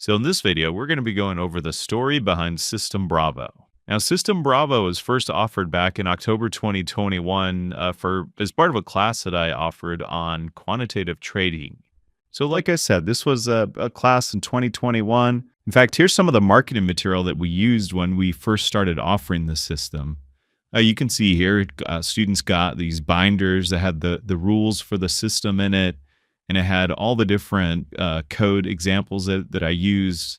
So in this video, we're going to be going over the story behind System Bravo. Now, System Bravo was first offered back in October 2021 as part of a class that I offered on quantitative trading. So like I said, this was a class in 2021. In fact, here's some of the marketing material that we used when we first started offering the system. You can see here, students got these binders that had the rules for the system in it, and it had all the different code examples that I used.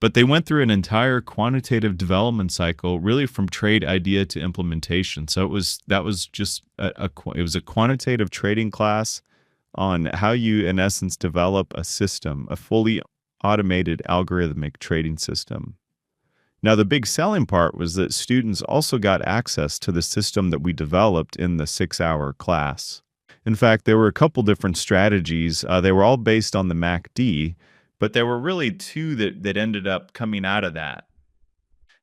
But they went through an entire quantitative development cycle, really from trade idea to implementation. So that was just it was a quantitative trading class on how you, in essence, develop a system, a fully automated algorithmic trading system. Now, the big selling part was that students also got access to the system that we developed in the 6-hour class. In fact, there were a couple different strategies. They were all based on the MACD, but there were really two that ended up coming out of that.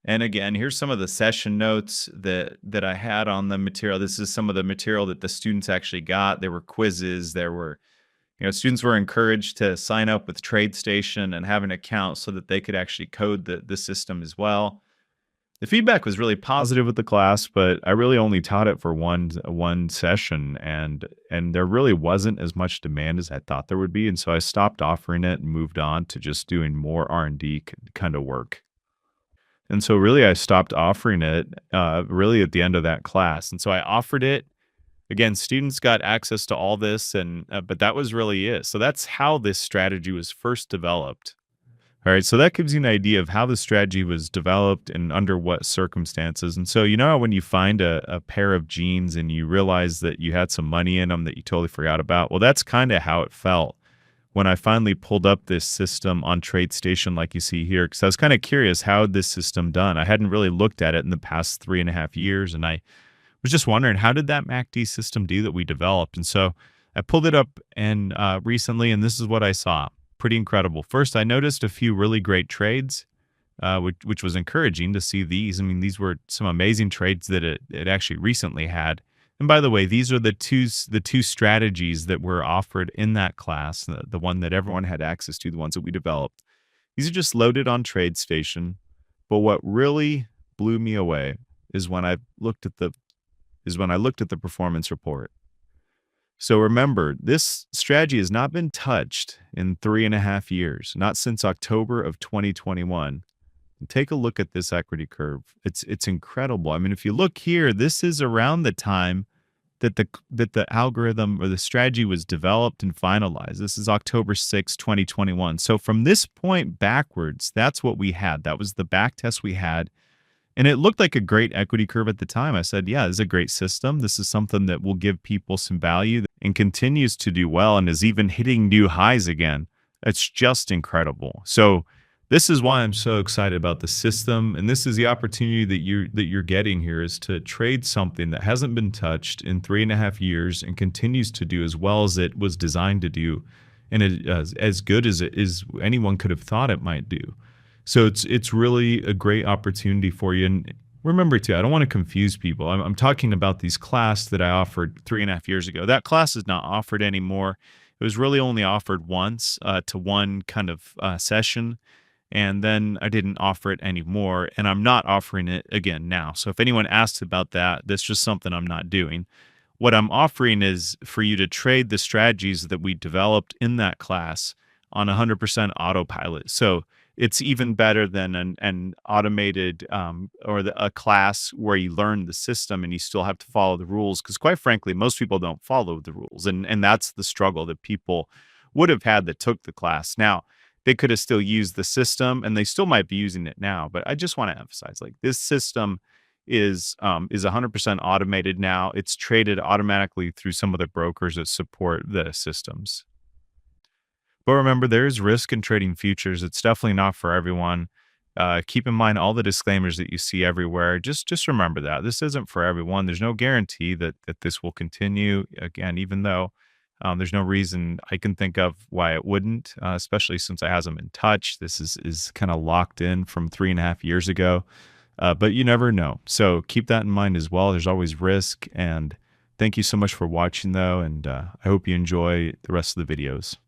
And again, here's some of the session notes that I had on the material. This is some of the material that the students actually got. There were quizzes. There were, students were encouraged to sign up with TradeStation and have an account so that they could actually code the system as well. The feedback was really positive with the class, but I really only taught it for one session, and there really wasn't as much demand as I thought there would be, and so I stopped offering it and moved on to just doing more R&D kind of work. And so really I stopped offering it really at the end of that class. And so I offered it. Again, students got access to all this, but that was really it. So that's how this strategy was first developed. All right, so that gives you an idea of how the strategy was developed and under what circumstances. And so when you find a pair of jeans and you realize that you had some money in them that you totally forgot about? Well, that's kind of how it felt when I finally pulled up this system on TradeStation like you see here, because I was kind of curious how this system done. I hadn't really looked at it in the past 3.5 years, and I was just wondering, how did that MACD system do that we developed? And so I pulled it up and recently, and this is what I saw. Pretty incredible. First, I noticed a few really great trades, which was encouraging to see these. I mean, these were some amazing trades that it actually recently had. And by the way, these are the two strategies that were offered in that class, the one that everyone had access to, the ones that we developed. These are just loaded on TradeStation. But what really blew me away is when I looked at the performance report. So remember, this strategy has not been touched in 3.5 years, not since October of 2021. And take a look at this equity curve. It's incredible. I mean, if you look here, this is around the time that the algorithm or the strategy was developed and finalized. This is October 6, 2021. So from this point backwards, that's what we had. That was the back test we had. And it looked like a great equity curve at the time. I said, yeah, this is a great system. This is something that will give people some value and continues to do well and is even hitting new highs again. It's just incredible. So this is why I'm so excited about the system. And this is the opportunity that you're getting here, is to trade something that hasn't been touched in 3.5 years and continues to do as well as it was designed to do, and as good as anyone could have thought it might do. So it's really a great opportunity for you. And remember too, I don't want to confuse people. I'm talking about these class that I offered 3.5 years ago. That class is not offered anymore. It was really only offered once to one kind of session. And then I didn't offer it anymore. And I'm not offering it again now. So if anyone asks about that, that's just something I'm not doing. What I'm offering is for you to trade the strategies that we developed in that class on 100% autopilot. So it's even better than an automated a class where you learn the system and you still have to follow the rules. Because quite frankly, most people don't follow the rules. And that's the struggle that people would have had that took the class. Now, they could have still used the system and they still might be using it now. But I just want to emphasize, like, this system is 100% automated now. It's traded automatically through some of the brokers that support the systems. But remember, there is risk in trading futures. It's definitely not for everyone. Keep in mind all the disclaimers that you see everywhere. Just remember that. This isn't for everyone. There's no guarantee that this will continue. Again, even though there's no reason I can think of why it wouldn't, especially since it hasn't been touched. This is kind of locked in from 3.5 years ago. But you never know. So keep that in mind as well. There's always risk. And thank you so much for watching, though. And I hope you enjoy the rest of the videos.